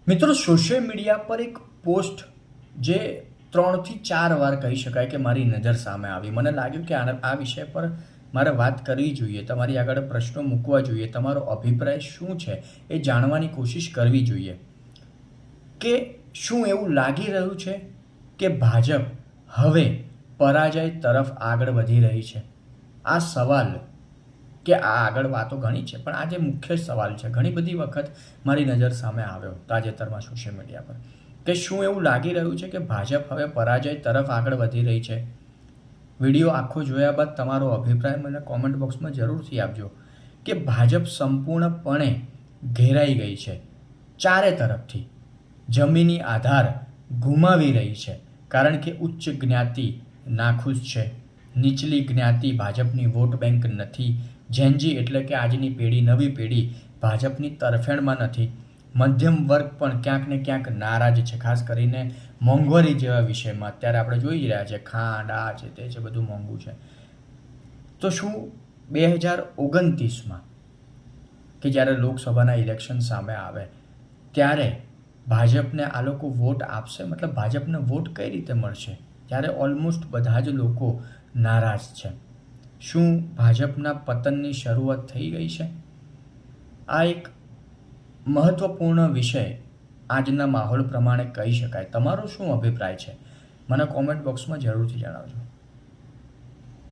મિત્રો, social media પર એક પોસ્ટ જે 3 થી 4 વાર કહી શકાય કે મારી નજર સામે આવી. મને લાગ્યું કે આ વિષય પર મારે વાત કરવી જોઈએ, તમારી આગળ પ્રશ્નો મૂકવા જોઈએ, તમારો અભિપ્રાય શું છે એ જાણવાની કોશિશ કરવી જોઈએ કે શું એવું લાગી રહ્યું છે કે ભાજપ હવે પરાજય તરફ આગળ વધી રહી છે. આ સવાલ કે આ આગળ વાતો ઘણી છે, પણ આ જે મુખ્ય સવાલ છે ઘણી બધી વખત મારી નજર સામે આવ્યો તાજેતરમાં સોશિયલ મીડિયા પર કે શું એવું લાગી રહ્યું છે કે ભાજપ હવે પરાજય તરફ આગળ વધી રહી છે. વિડીયો આખો જોયા બાદ તમારો અભિપ્રાય મને કોમેન્ટ બોક્સમાં જરૂરથી આપજો કે ભાજપ સંપૂર્ણપણે ઘેરાઈ ગઈ છે, ચારે તરફથી જમીની આધાર ગુમાવી રહી છે, કારણ કે ઉચ્ચ જ્ઞાતિ નાખુશ છે, નીચલી જ્ઞાતિ ભાજપની વોટ બેંક નથી, જેનજી એટલે કે આજની પેઢી, નવી પેઢી ભાજપની તરફેણમાં નથી, મધ્યમ વર્ગ પણ ક્યાંક ને ક્યાંક નારાજ છે, ખાસ કરીને મોંઘવારી જેવા વિષયમાં. અત્યારે આપણે જોઈ રહ્યા છે ખાંડ, આ છે તે છે, બધું મોંઘું છે. તો શું 2029માં કે જ્યારે લોકસભાના ઇલેક્શન સામે આવે ત્યારે ભાજપને આ લોકો વોટ આપશે? મતલબ ભાજપને વોટ કઈ રીતે મળશે જ્યારે ઓલમોસ્ટ બધા જ લોકો નારાજ છે? શું ભાજપના પતનની શરૂઆત થઈ ગઈ છે? આ એક મહત્વપૂર્ણ વિષય આજના માહોલ પ્રમાણે કહી શકાય. તમારો શું અભિપ્રાય છે મને કોમેન્ટ બોક્સમાં જરૂરથી જણાવજો.